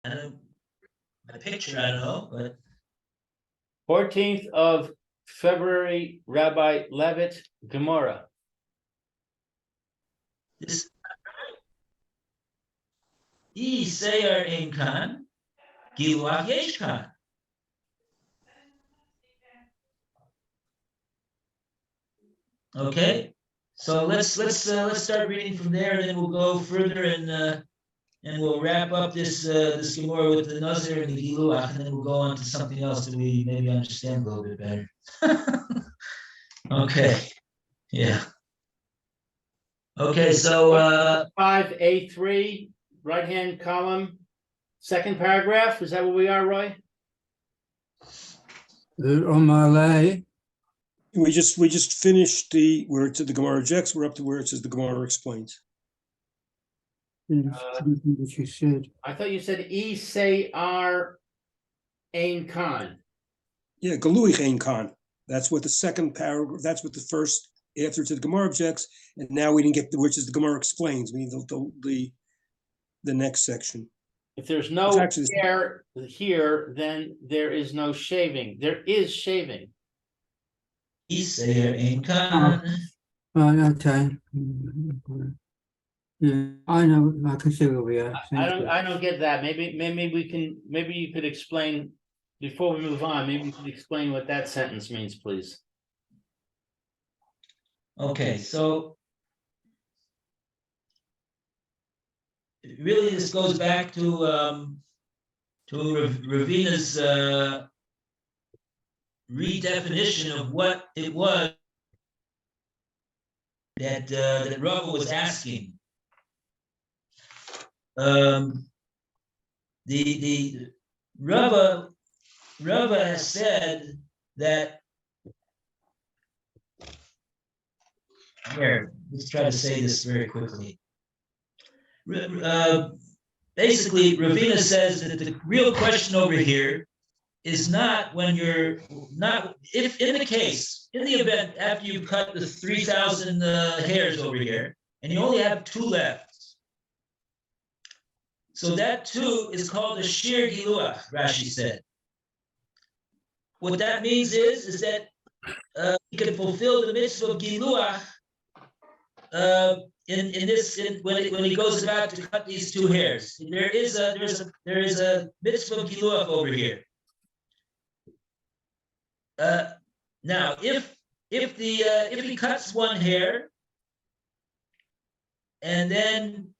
I don't, my picture, I don't know, but 14th of February, Rabbi Levitt, Gemora. this Seir Ein Kan, Giluach Yesh Kan. Okay, so let's start reading from there, and then we'll go further and we'll wrap up this this Gemara with the Nazir and the Giluach, and then we'll go on to something else that we maybe understand a little bit better. Okay, yeah. Okay, so 5A3, right-hand column, second paragraph. Is that where we are, Roy? On my lay. We just finished where it said the Gemara rejects. We're up to where it says the Gemara explains. What you said. I thought you said Seir Ein Kan. Yeah, Galuich Ein Kan. That's what the second paragraph. That's what the first after it said the Gemara objects, and now we didn't get which is the Gemara explains. We need the next section. If there's no hair here, then there is no shaving. There is shaving. Seir Ein Kan. Right, okay. Yeah, I know. I can see where we are. I don't get that. Maybe you could explain before we move on. Maybe you could explain what that sentence means, please. Okay, so really this goes back to Ravina's redefinition of what it was that Rava was asking. The Rava has said that. Here, let's try to say this very quickly. Basically, Ravina says that the real question over here is not when you're not, if in the case, in the event after you cut the 3,000 hairs over here, and you only have 2 left. So that 2 is called a shir giluach, Rashi said. What that means is that you can fulfill the mitzvah of giluach when he goes about to cut these 2 hairs. There is a mitzvah of giluach over here. Now, if he cuts 1 hair and then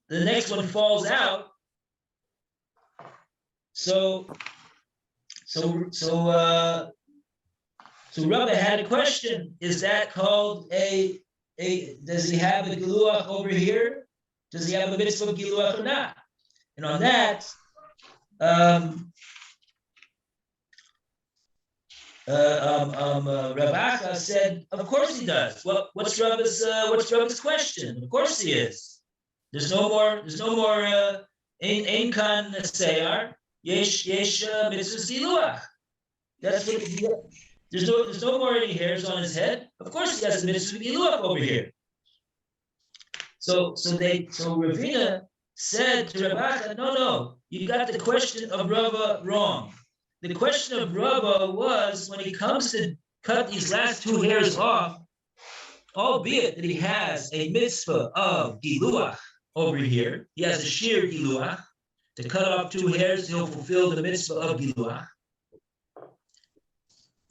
the next one falls out, so Rabbi had a question: is that called does he have a giluach over here? Does he have a mitzvah of giluach or not? And on that, Rav Acha said, of course he does. Well, what's Rabbi's question? Of course he is. There's no more ein kan seyar, yesh mitzvah giluach. That's what there's no more any hairs on his head. Of course he has the mitzvah giluach over here. So Ravina said to Rav Acha, no, you got the question of Rava wrong. The question of Rava was when he comes to cut these last 2 hairs off, albeit that he has a mitzvah of giluach over here, he has a shir giluach, to cut off 2 hairs, he'll fulfill the mitzvah of giluach.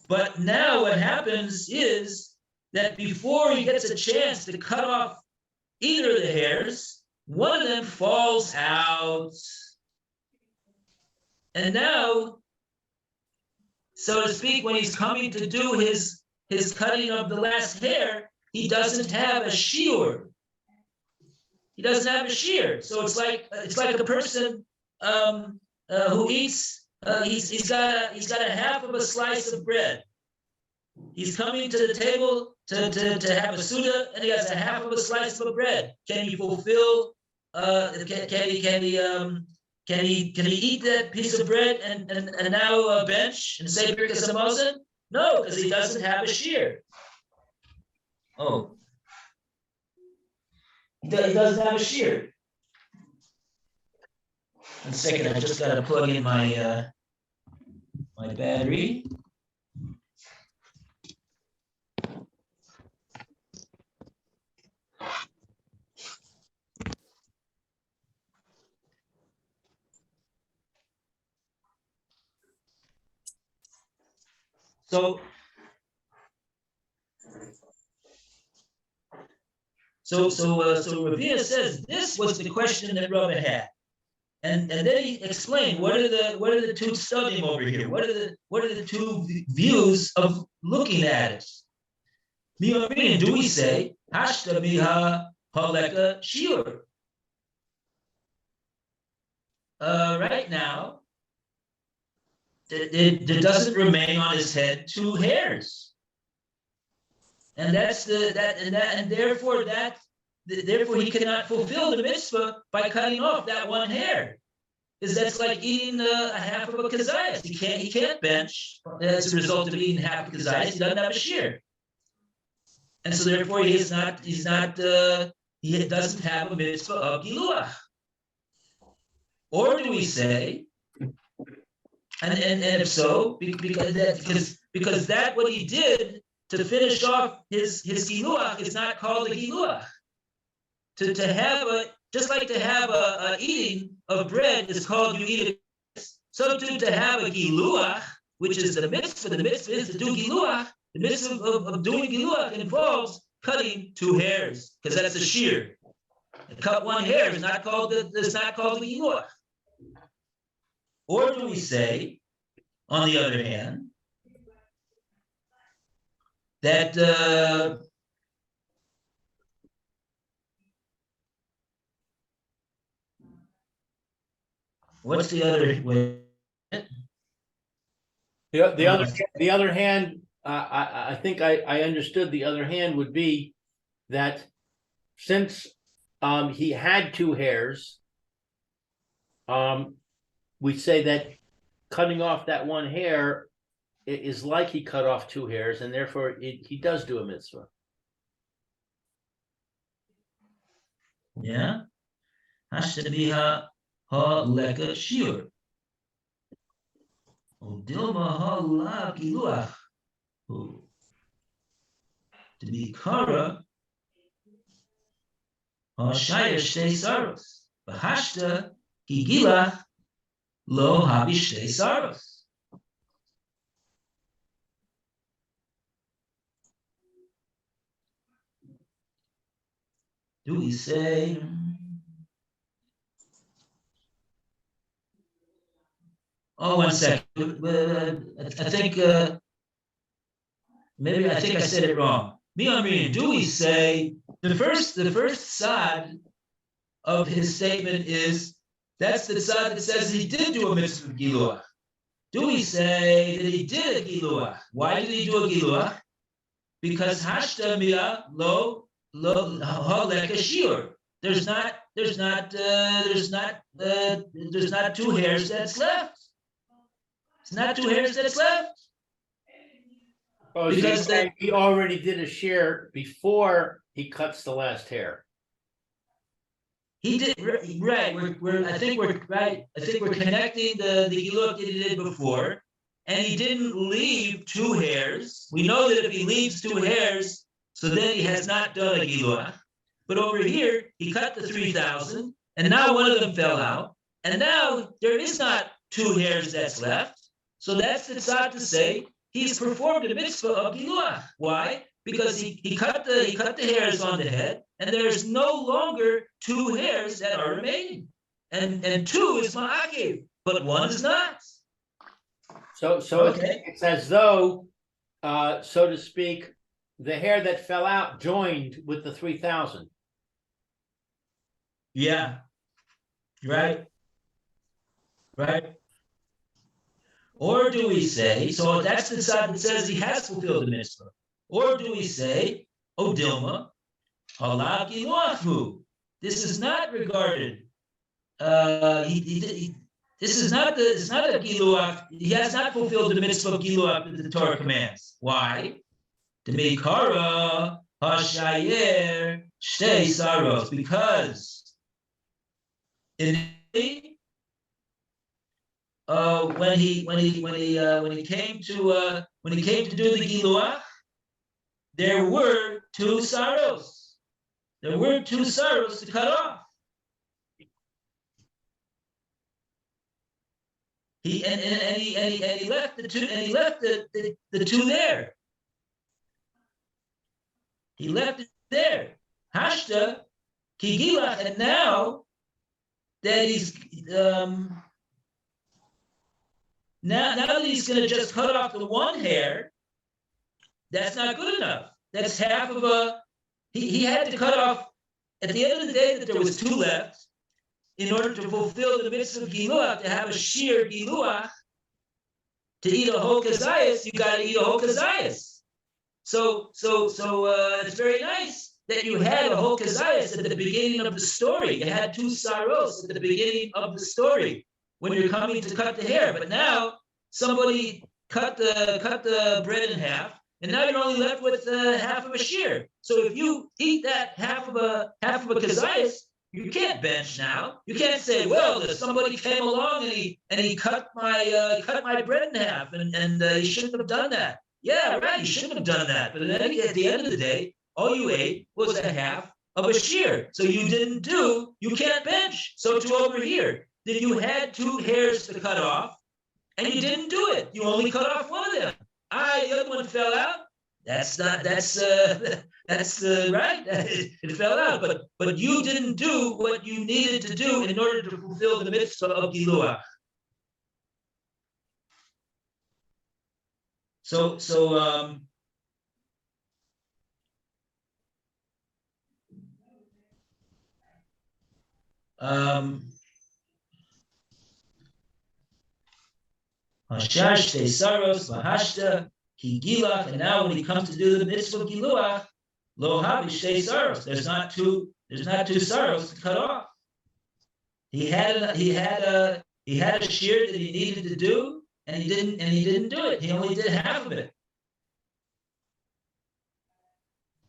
But now what happens is that before he gets a chance to cut off either of the hairs, one of them falls out. And now, so to speak, when he's coming to do his cutting of the last hair, he doesn't have a shiur. He doesn't have a shear. So it's like a person who eats. He's got a half of a slice of bread. He's coming to the table to have a suda, and he has a half of a slice of bread. Can he fulfill? Can he eat that piece of bread and now bench and say Birkas Hamazon? No, because he doesn't have a shear. Oh. He doesn't have a shear. One second, I just gotta plug in my my battery. So Ravina says this was the question that Rava had. And then he explained what are the two studying over here? What are the two views of looking at it? Do we say hashta miha haleka shiur? Right now, there doesn't remain on his head two hairs, and therefore he cannot fulfill the mitzvah by cutting off that one hair. Because that's like eating a half of a kazayas. He can't bench as a result of eating half a kazayas. He doesn't have a shear, and so therefore he doesn't have a mitzvah of giluach. Or do we say, and if so, because that what he did to finish off his giluach is not called a giluach. To have a eating of bread is called you eat it. So to have a giluach, which is the mitzvah is to do giluach. The mitzvah of doing giluach involves cutting two hairs because that's a shear. Cut one hair is not called the giluach. Or do we say, on the other hand, that what's the other way? The other hand, I think I understood the other hand would be that since he had two hairs, we say that cutting off that one hair is like he cut off two hairs, and therefore he does do a mitzvah. Yeah. Hashtabiha ha-leka shiur. Dilma ha-la giluach. To be kara ha-shayar shtei saros. V'hashta gilach lo habi shtei saros. Do we say? Oh, 1 second. I think maybe I said it wrong. Do we say the first side of his statement is that's the side that says he did do a mitzvah of giluach. Do we say that he did a giluach? Why did he do a giluach? Because hashta mia lo haleka shiur. There's not two hairs that's left. It's not two hairs that's left. Oh, because he already did a shear before he cuts the last hair. He did right. I think we're connecting the giluach that he did before, and he didn't leave two hairs. We know that if he leaves two hairs, so then he has not done a giluach. But over here, he cut the 3,000, and now one of them fell out, and now there is not two hairs that's left. So that's the tzad to say he's performed a mitzvah of giluach. Why? Because he cut the hairs on the head, and there's no longer two hairs that are remaining. And two is ma'akev, but one is not. So okay. It's as though, so to speak, the hair that fell out joined with the 3,000. Yeah. Right. Or do we say, so that's the side that says he has fulfilled the mitzvah. Or do we say, O Dilma, halak giluachu. This is not regarded. This is not a giluach. He has not fulfilled the mitzvah of giluach that the Torah commands. Why? To make kara hashayer shtei saros, because in when he came to do the Giluach, there were two sorrows. There were two sorrows to cut off. He left the two, and he left the two there. He left it there. Hashta, Kigilach, and now that he's now that he's going to just cut off the one hair, that's not good enough. That's half of a. He had to cut off at the end of the day that there was two left. In order to fulfill the mitzvah of Giluach, to have a sheer Giluach, to eat a whole kazayas, you got to eat a whole kazayas. So it's very nice that you had a whole kazayas at the beginning of the story. You had two saros at the beginning of the story when you're coming to cut the hair. But now somebody cut the bread in half, and now you're only left with half of a shear. So if you eat that half of a kazayas, you can't bench now. You can't say, well, somebody came along and he cut my bread in half, and he shouldn't have done that. Yeah, right, you shouldn't have done that. But then at the end of the day, all you ate was a half of a shear. So you can't bench. So to over here, that you had two hairs to cut off, and you didn't do it. You only cut off one of them. The other one fell out. That's right. It fell out, but you didn't do what you needed to do in order to fulfill the mitzvah of Giluach. So Hashash te saros v'hashta ki gilach, and now when he comes to do the mitzvah of Giluach, lo havish te saros. There's not two saros to cut off. He had a shear that he needed to do, and he didn't do it. He only did half of it.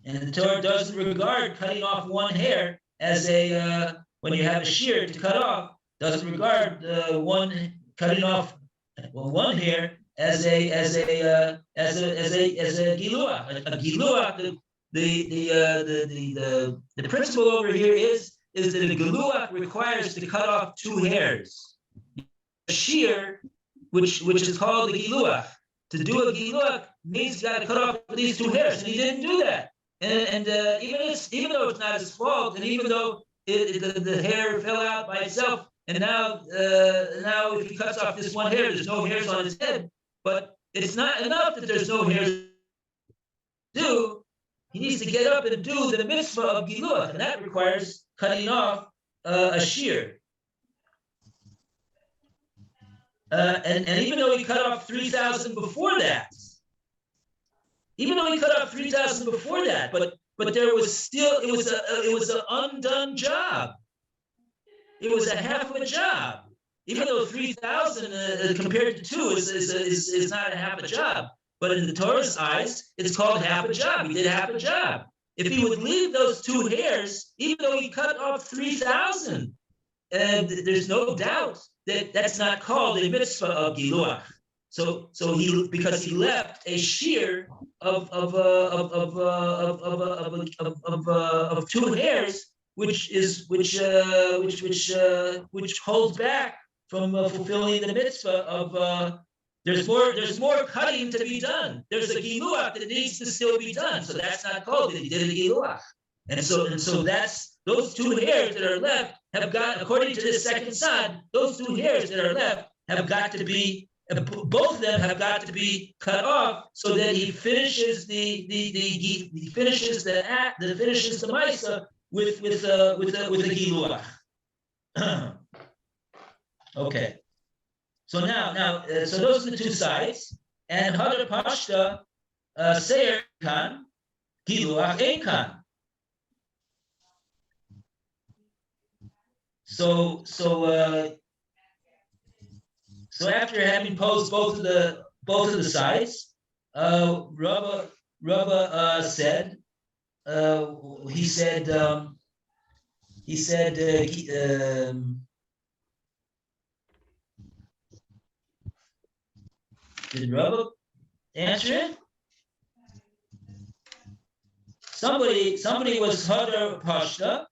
And the Torah doesn't regard cutting off one hair as a when you have a shear to cut off, doesn't regard cutting off one hair as a giluach. A giluach. The principle over here is that a giluach requires to cut off two hairs. A shear, which is called a giluach. To do a giluach means you got to cut off these two hairs, and he didn't do that. And even though it's not his fault, and even though the hair fell out by itself, and now if he cuts off this one hair, there's no hairs on his head. But it's not enough that there's no hairs to do. He needs to get up and do the mitzvah of giluach, and that requires cutting off a shear. And even though he cut off 3,000 before that, but there was still it was an undone job. It was a half of a job, even though 3,000 compared to 2 is not a half a job. But in the Torah's eyes, it's called half a job. He did half a job. If he would leave those 2 hairs, even though he cut off 3,000, there's no doubt that that's not called a mitzvah of giluach. So because he left a shear of 2 hairs, which holds back from fulfilling the mitzvah of there's more cutting to be done. There's a giluach that needs to still be done. So that's not called that he did a giluach. And so that's those 2 hairs that are left have got, according to the second side, those 2 hairs that are left have got to be, both of them have got to be cut off so that he finishes the Maisa with a giluach. Okay. So now, so those are the 2 sides, and Hadar Pashta Seir Kan Giluach Ein Kan. So after having posed both of the sides, Rabba said, Did Rabba answer it? Somebody was Hadar Pashta,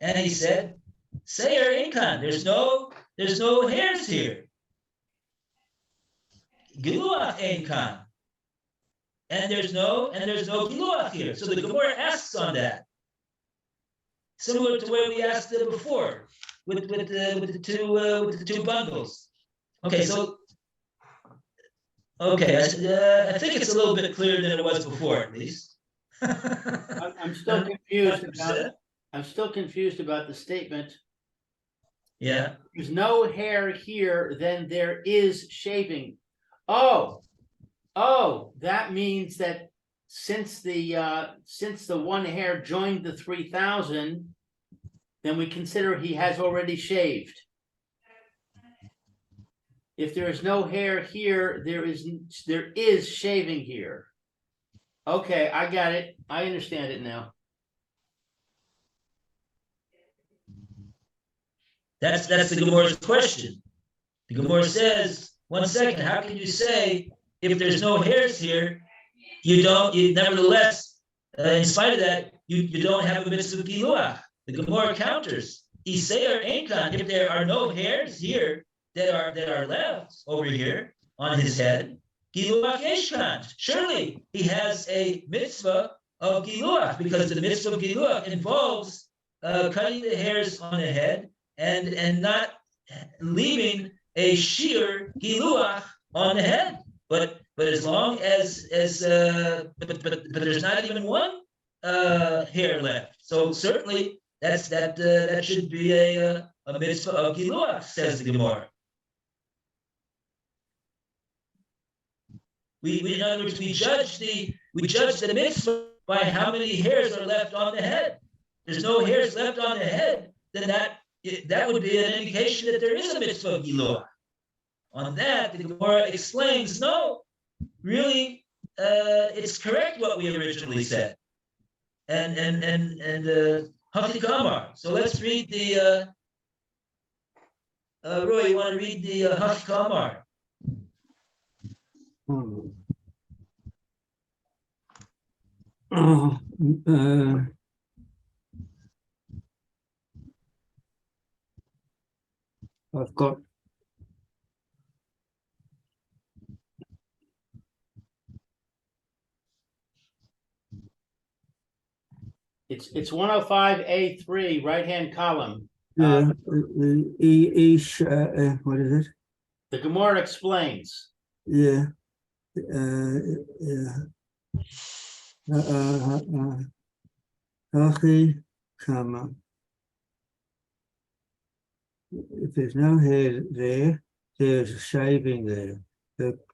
and he said, Seir Inkan, there's no hairs here. Giluach Inkan. And there's no Giluach here. So the Gemara asks on that. Similar to where we asked it before with the two bundles. Okay, so I think it's a little bit clearer than it was before, at least. I'm still confused about. I'm still confused about the statement. Yeah. There's no hair here, then there is shaving. Oh, that means that since the one hair joined the 3,000, then we consider he has already shaved. If there is no hair here, there is shaving here. Okay, I got it. I understand it now. That's the Gemora's question. The Gemora says, 1 second, how can you say if there's no hairs here, you nevertheless, in spite of that, you don't have a mitzvah giluach. The Gemora counters, Iseir Einkan, if there are no hairs here that are left over here on his head, giluach yeshkan. Surely he has a mitzvah of giluach, because the mitzvah of giluach involves cutting the hairs on the head and not leaving a sheer giluach on the head. But as long as but there's not even one hair left. So certainly that should be a mitzvah of giluach, says the Gemara. In other words, we judge the mitzvah by how many hairs are left on the head. There's no hairs left on the head, then that would be an indication that there is a mitzvah of giluach. On that, the Gemara explains, no, really, it's correct what we originally said. And Hafik Amar. So let's read the Roy, you want to read the Hafik Amar? I've got It's 105A3, right-hand column. what is it? The Gemara explains. Yeah. Hachi Kama. If there's no hair there, there's a shaving there.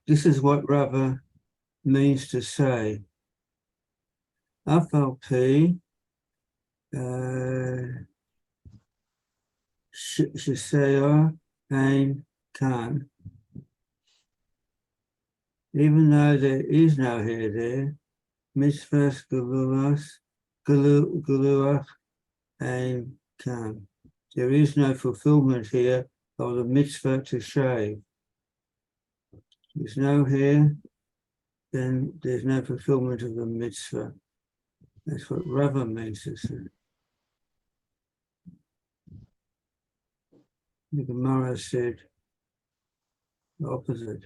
This is what Rava means to say. FLP Shisaya Ain Khan. Even though there is no hair there, Mitzvahs Galuach Ain Khan. There is no fulfillment here of the mitzvah to shave. There's no hair, then there's no fulfillment of the mitzvah. That's what Rava means to say. The Gemara said the opposite.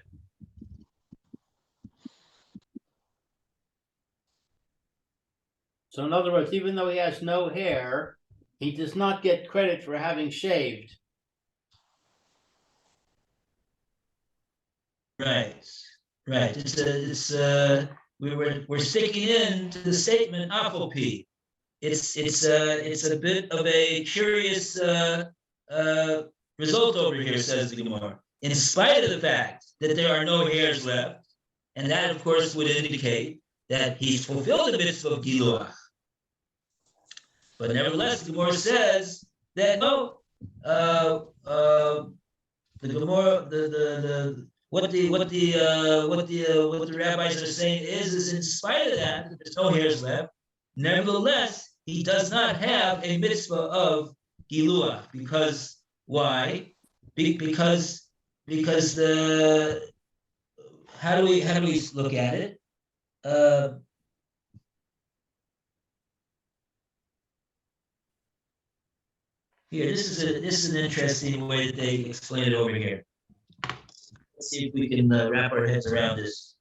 So in other words, even though he has no hair, he does not get credit for having shaved. Right. We're sticking in to the statement Apopi. It's a bit of a curious result over here, says the Gemara. In spite of the fact that there are no hairs left, and that of course would indicate that he's fulfilled the mitzvah of Giluach. But nevertheless, the Gemara says that no, the Gemara, what the rabbis are saying is in spite of that there's no hairs left. Nevertheless, he does not have a mitzvah of Giluach. Because why? Because how do we look at it? Here, this is an interesting way that they explain it over here. Let's see if we can wrap our heads around this.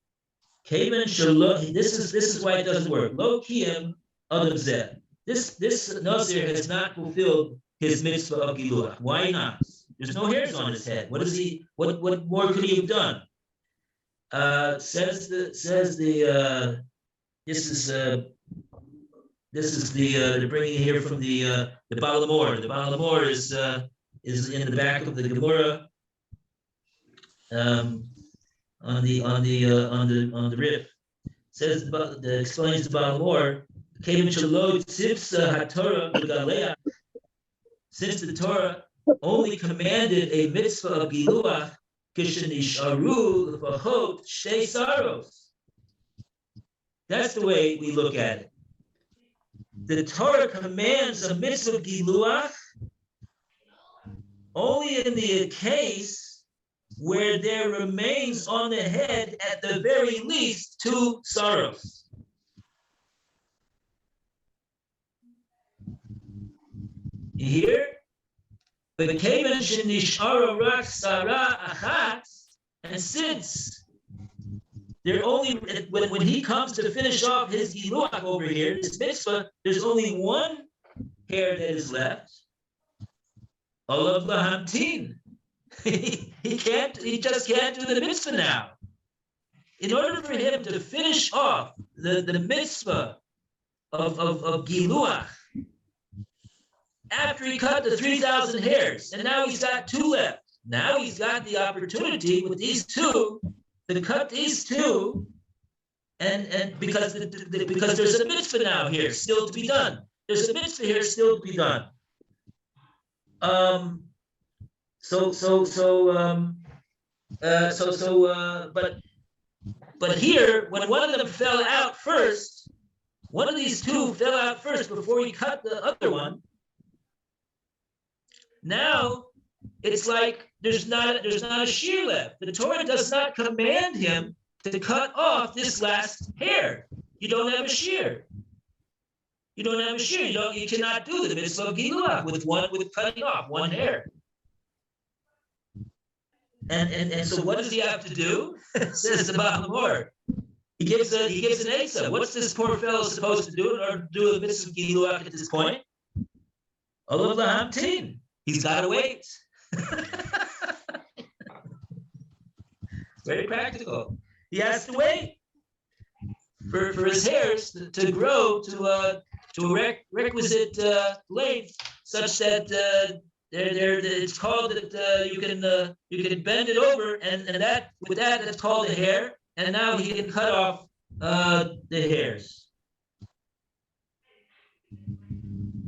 Kavan Shalom. This is why it doesn't work. Lo Kiyam Adam Zeh. This Nazir has not fulfilled his mitzvah of Giluah. Why not? There's no hairs on his head. What more could he have done? Says the this is the bringing here from the Balamor. The Balamor is in the back of the Gemora, on the Rif. Says explains the Balamor. Since the Torah only commanded a mitzvah of Giluach, that's the way we look at it. The Torah commands a mitzvah of Giluach only in the case where there remains on the head at the very least 2 sorrows. Here, and since there only when he comes to finish off his giluach over here, this mitzvah, there's only 1 hair that is left. Olav lahamtin. He just can't do the mitzvah now. In order for him to finish off the mitzvah of giluach, after he cut the 3,000 hairs, and now he's got 2 left. Now he's got the opportunity with these 2 to cut these 2, and because there's a mitzvah now here still to be done. There's a mitzvah here still to be done. But here, when one of them fell out first, one of these 2 fell out first before he cut the other one. Now it's like there's not a shear left. The Torah does not command him to cut off this last hair. You don't have a shear. You don't have a shear. You cannot do the mitzvah of giluach with cutting off 1 hair. And so what does he have to do? Says the Balamor. He gives an Eitzah. What's this poor fellow supposed to do in order to do a mitzvah of giluach at this point? Olav lahamtin. He's got to wait. Very practical. He has to wait for his hairs to grow to a requisite length, such that it's called that you can bend it over, and that with that it's called a hair, and now he can cut off the hairs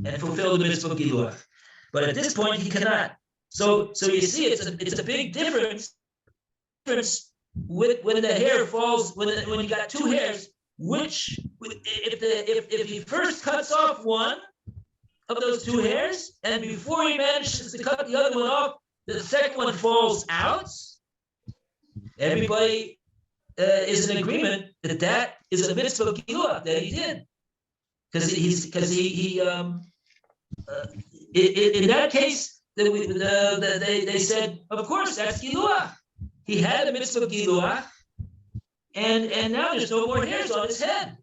and fulfill the mitzvah of giluach. But at this point, he cannot. So you see, it's a big difference with when the hair falls, when you got 2 hairs. Which, if he first cuts off 1 of those 2 hairs, and before he manages to cut the other one off, the second one falls out. Everybody is in agreement that is a mitzvah of giluach that he did, because in that case, they said, of course, that's giluach. He had the mitzvah of giluach, and now there's no more hairs on his head.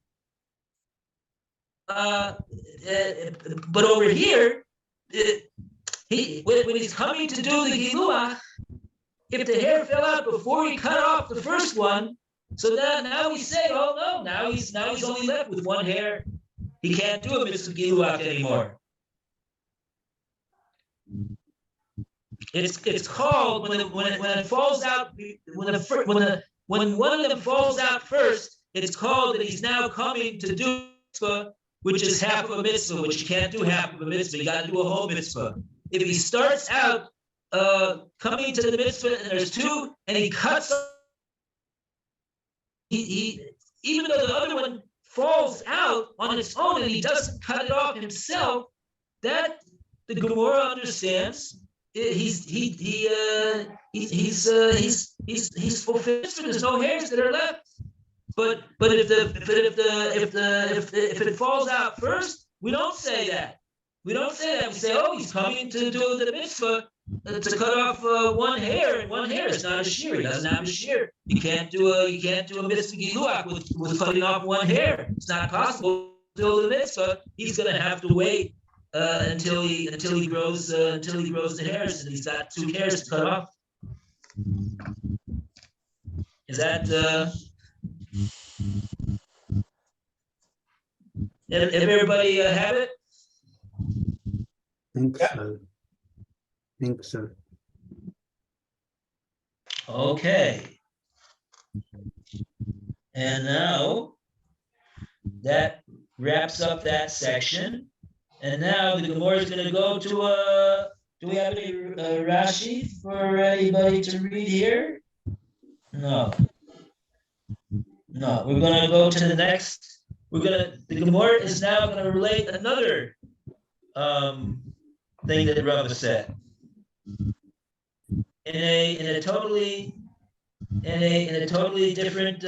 But over here, when he's coming to do the giluach, if the hair fell out before he cut off the first one, so now we say, oh no, now he's only left with 1 hair. He can't do a mitzvah of giluach anymore. It's called when it falls out when one of them falls out first. It's called that he's now coming to do mitzvah, which is half of a mitzvah, which you can't do half of a mitzvah. You got to do a whole mitzvah. If he starts out coming to the mitzvah and there's 2, and he cuts, he even though the other one falls out on its own and he doesn't cut it off himself, that the Gemora understands. He he's fulfilled. There's no hairs that are left. But if it falls out first, we don't say that. We don't say that. We say, oh, he's coming to do the mitzvah to cut off one hair, and one hair is not a shear. He doesn't have a shear. You can't do a mitzvah giluach with cutting off one hair. It's not possible to do the mitzvah. He's going to have to wait until he grows the hairs, and he's got 2 hairs to cut off. Is that everybody have it? Think so. Think so. Okay. And now that wraps up that section. And now the Gemora is going to go to do we have any Rashi for anybody to read here? No. No, we're going to go to the next. The Gemora is now going to relate another thing that Rava said in a totally different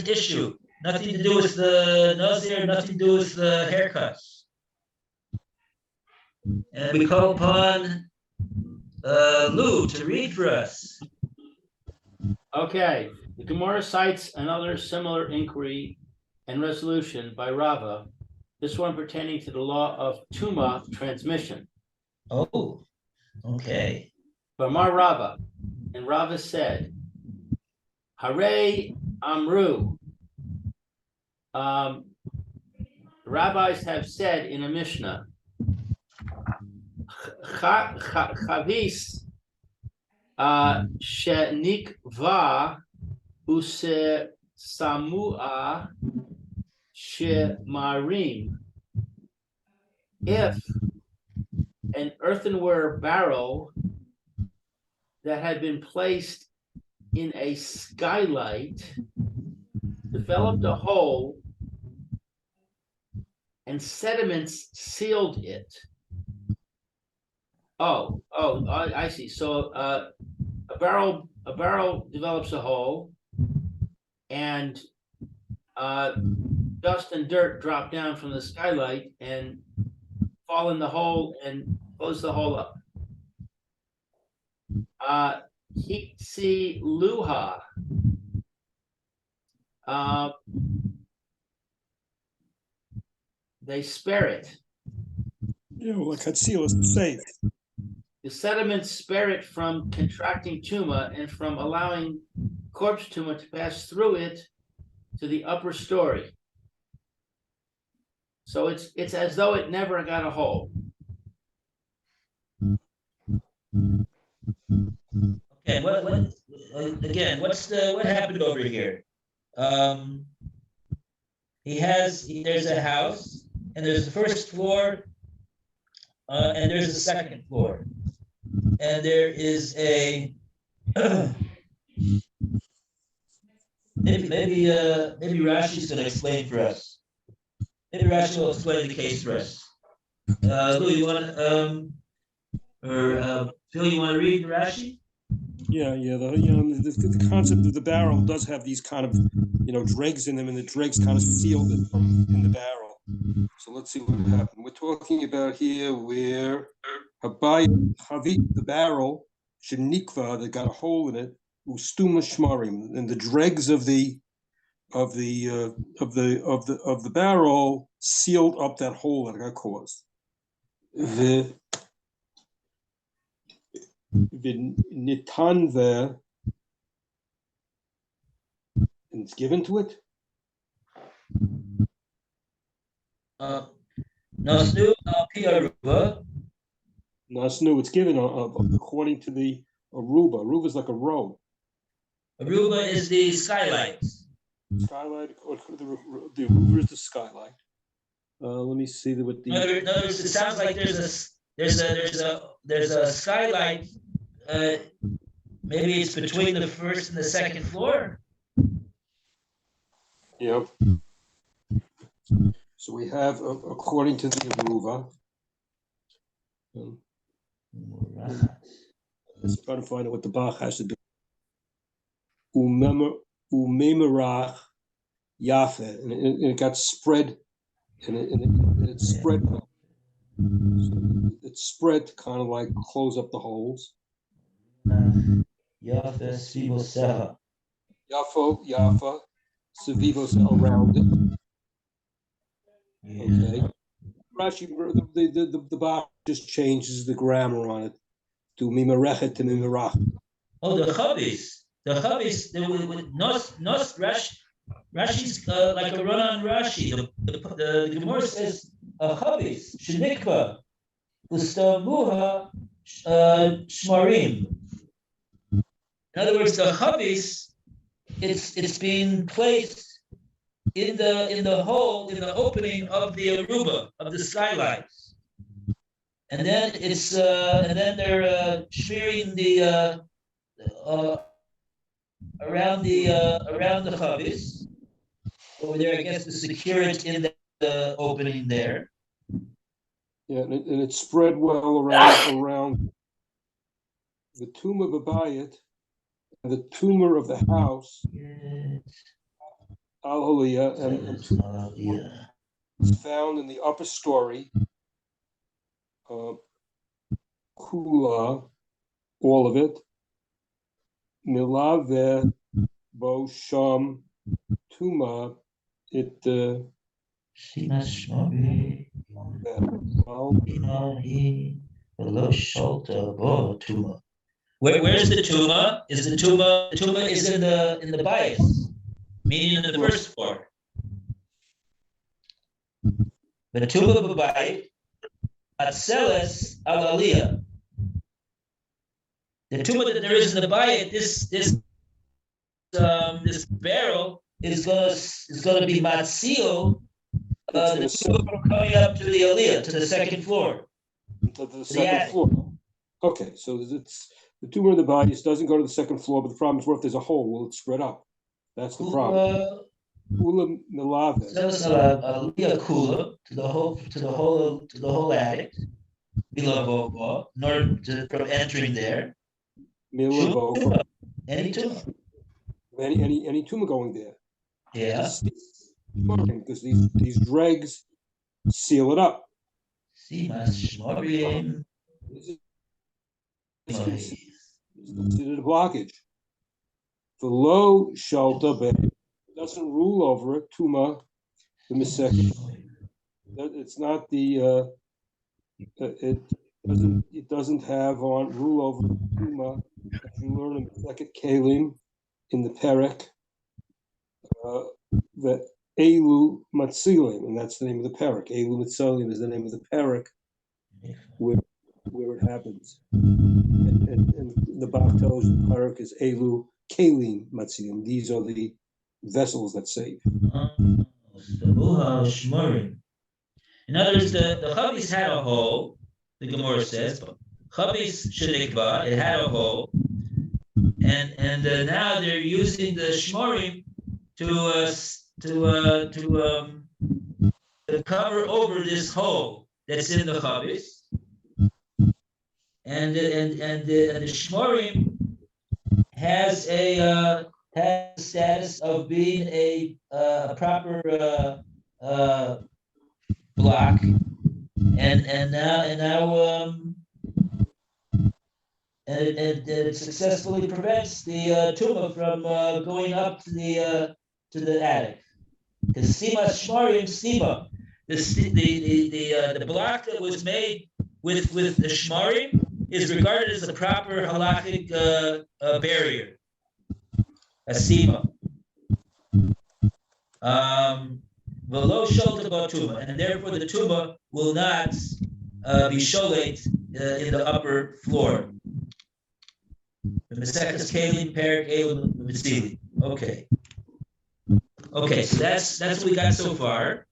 issue. Nothing to do with the Nazir, nothing to do with the haircuts. And we call upon Lou to read for us. Okay, the Gemara cites another similar inquiry and resolution by Rava, this one pertaining to the law of Tuma transmission. Oh, okay. Bamar Rava, and Rava said, Hare Amru. Rabbis have said in a Mishnah, Chavis shenikva use samua shemarim. If an earthenware barrel that had been placed in a skylight developed a hole and sediments sealed it. I see. So a barrel develops a hole, and dust and dirt drop down from the skylight and fall in the hole and close the hole up. Hitsi luha. They spare it. Like Hatsil is safe. The sediments spare it from contracting tuma and from allowing corpse tuma to pass through it to the upper story. So it's as though it never got a hole. Okay, what happened over here? There's a house, and there's the first floor, and there's a second floor, and there is a maybe Rashi's going to explain for us. Maybe Rashi will explain the case for us. Lou, you want Phil, you want to read Rashi? Yeah. The concept of the barrel does have these kind of dregs in them, and the dregs kind of sealed it from in the barrel. So let's see what happened. We're talking about here where Habayit Chavit, the barrel, Shenikva, that got a hole in it, Ustuma Shmarim, and the dregs of the barrel sealed up that hole that got caused. The nitanve, and it's given to it. Nasnu Piaruba. Nasnu, it's given according to the Aruba. Aruba is like a row. Aruba is the skylight. Skylight, or the Aruba is the skylight. Let me see what the. In other words, it sounds like there's a skylight. Maybe it's between the first and the second floor. Yep. So we have, according to the Aruba, Let's try to find out what the Bach has to do. Umemerach Yafe, and it got spread, and it spread. So it spread to kind of like close up the holes. Yafa Sviboseha. Yafa, Sevivos around it. Okay. Rashi, the Bach just changes the grammar on it to mimarechet to mimarach. Oh, the Chavis, with Nos Rashi's like a run on Rashi. The Gemora says a Chavis Shenikva Ustamuha Shmarim. In other words, the Chavis, it's being placed in the hole, in the opening of the aruba, of the skylights, and then they're smearing the around the chavis over there, I guess, to secure it in the opening there. Yeah, and it spread well around the tomb of Abayit and the tumor of the house. Al-Haliyah, and it's found in the upper story. Kula, all of it. Milave bo sham tuma. It Where's the tuma? Is the tuma is in the bias, meaning in the first floor. The tuma of a bayit, atzeles al-aliyah. The tuma that there is in the bayit, this barrel is gonna be matzil. The tuma from coming up to the aliyah, to the second floor. To the second floor. Okay, so it's the tumor of the body doesn't go to the second floor, but the problem is, what if there's a hole? Will it spread up? That's the problem. Kula milave. Aliyah kula to the whole attic. Milavo, in order from entering there. Milavo. Any tumor. Any tumor going there. Yeah. Because these dregs seal it up. It's considered a blockage. The low shelter doesn't rule over it. Tuma, the misek. It's not the. It doesn't have on rule over tuma. As you learn in the second kalim in the perek, the elu matzilim, and that's the name of the perek. Elu matzilim is the name of the perek where it happens. And the Bach tells the perek is elu kalim matzilim. These are the vessels that save. In other words, the chavis had a hole. The Gemora says, chavis shenikva, it had a hole, and now they're using the shmorim to cover over this hole that's in the chavis, and the shmorim has a status of being a proper block, and now it successfully prevents the tumor from going up to the attic. Because sima shmarim sima, the block that was made with the shmarim is regarded as a proper halakhic barrier, a sima. Below shelter batuma, and therefore the tuma will not be sholet in the upper floor. Okay, so that's what we got so far.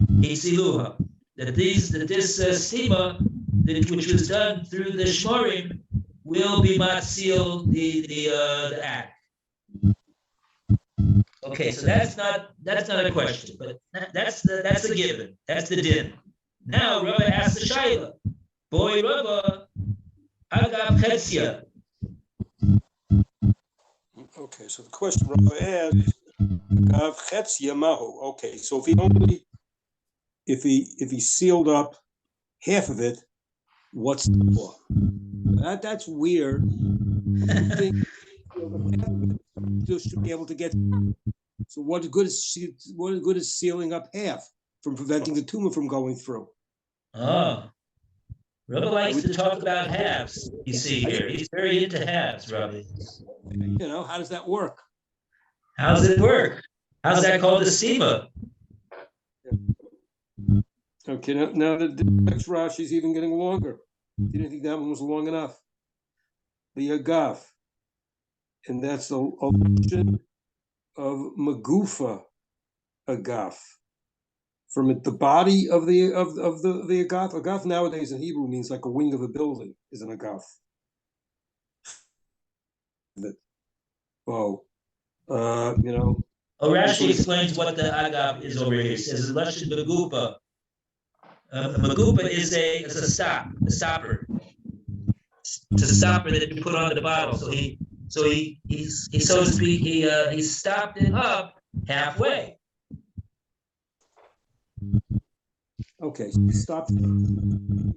Hitziluha, that this stima, which was done through the shmorim, will be matzil the act. Okay, so that's not a question, but that's a given. That's the din. Now Rava asks the shaila, boy Rava, Agav Chetzia. Okay, so the question Rabbi asks, Gav Chetzia Mahu. Okay, so if he sealed up half of it, what's the law? That's weird. Just should be able to get. So what good is sealing up half from preventing the tumor from going through? Oh, Rabbi likes to talk about halves. You see here, he's very into halves, Rabbi. How does that work? How does it work? How's that called a stima? Okay, now the next Rashi is even getting longer. Didn't think that one was long enough. The Agaf, and that's a allusion of Magufa Agaf. From the body of the Agaf. Agaf nowadays in Hebrew means like a wing of a building is an Agaf. Oh, Rashi explains what the Agav is over here. He says Lashon Magupa. Magupa is a stopper. It's a stopper that you put on the bottle. So he so to speak, he stopped it up halfway. Okay, so stopped. Now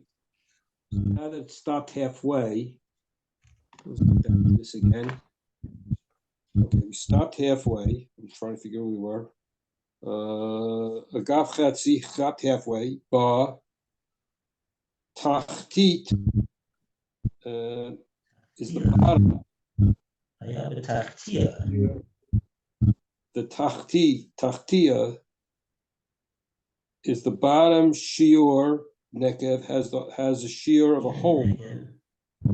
that it stopped halfway, let's look at this again. Okay, we stopped halfway. I'm trying to figure where we were. Agaf Chatzi stopped halfway. Ba Tachtit is the bottom. I have a tachtia. The Tachtia is the bottom shiur. Nekev has a shiur of a hole.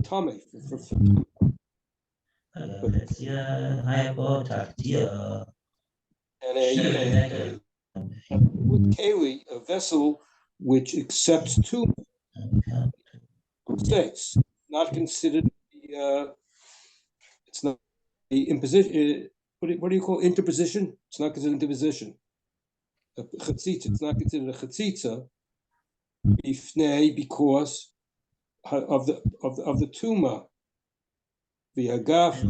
Tummy. And with keli, a vessel which accepts two states, not considered it's not the imposition. What do you call interposition? It's not considered interposition. A chatzitza, it's not considered a chatzitza because of the tumor. The agaf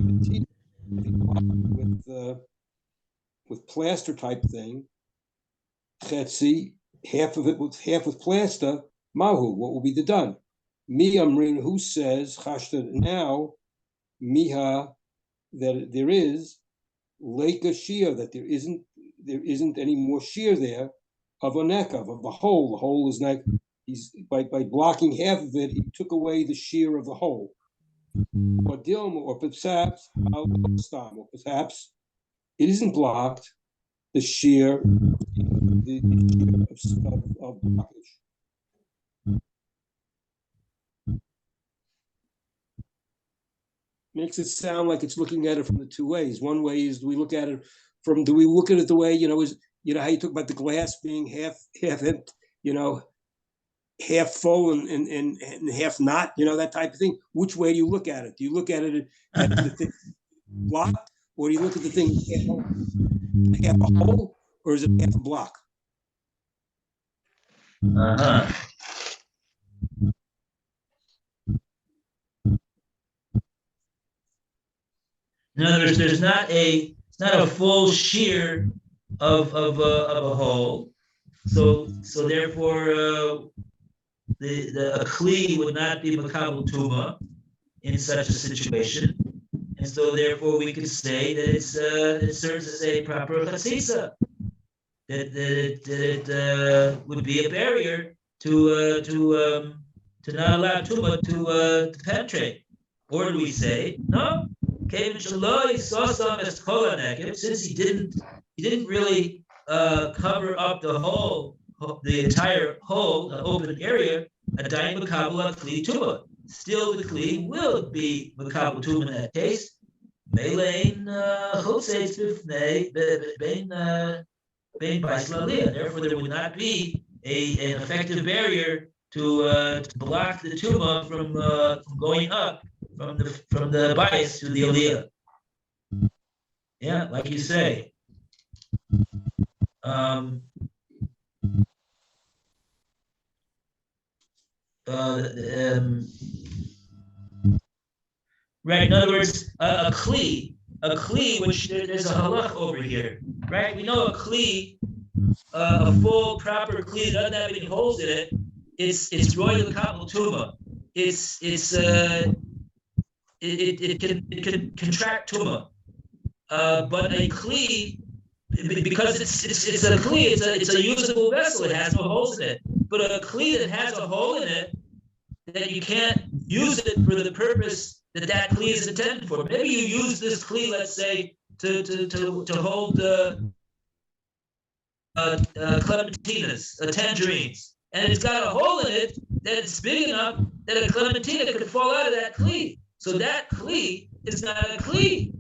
with plaster type thing. Chetzi, half with plaster. Mahu, what will be the done? Mi Amrin, who says chashta now, miha, that there is leika shear, that there isn't any more shear there of a nekav, of the hole. The hole is not. He's by blocking half of it, he took away the shear of the hole. Or dilma, or perhaps it isn't blocked. The shear, the shear of blockage. Makes it sound like it's looking at it from the two ways. One way is do we look at it the way, is how you talk about the glass being half empty, half full and half not, that type of thing. Which way do you look at it? Do you look at it as the thing blocked, or do you look at the thing half a hole, or is it half a block? Uh-huh. In other words, there's not a full shear of a hole, so therefore a kli would not be makabel tuma in such a situation, and so therefore we could say that it serves as a proper chatzitza, that it would be a barrier to not allow tuma to penetrate, or do we say no? Since he didn't really cover up the entire hole, the open area, a daim makabel kli tuma. Still, the kli will be makabel tuma in that case. Therefore, there would not be an effective barrier to block the tuma from going up from the bias to the aliyah. Yeah, like you say. right? In other words, a kli, which there's a halach over here, right? We know a kli, a full proper kli that doesn't have any holes in it. It's royal kapel tuma. It can contract tuma. But a kli, because it's a kli, it's a usable vessel. It has no holes in it. But a kli that has a hole in it, that you can't use it for the purpose that kli is intended for. Maybe you use this kli, let's say, to hold clementinas, tangerines, and it's got a hole in it that it's big enough that a clementina could fall out of that kli. So that kli is not a kli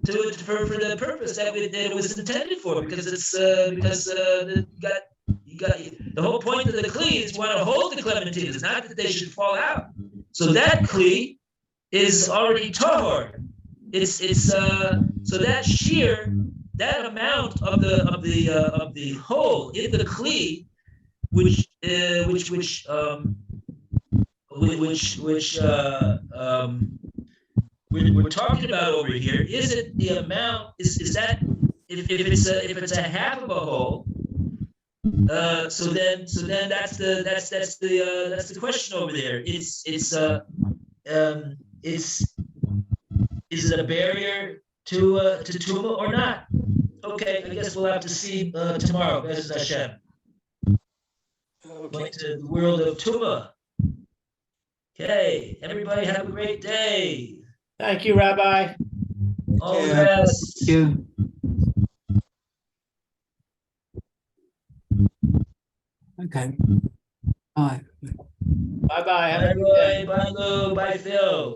for the purpose that it was intended for, because you got the whole point of the kli is you want to hold the clementinas, not that they should fall out. So that kli is already tahor. So that shear, that amount of the hole in the kli, which we're talking about over here, is it the amount? Is that if it's a half of a hole? So then that's the question over there. Is it a barrier to tuma or not? Okay, I guess we'll have to see tomorrow. Bez Hashem. Okay. Going to the world of tuma. Okay, everybody have a great day. Thank you, Rabbi. All the Yeah. best. Thank you. Okay. Bye. Bye-bye. Have a Bye, good day. Roy. Bye, Lou. Bye, Phil.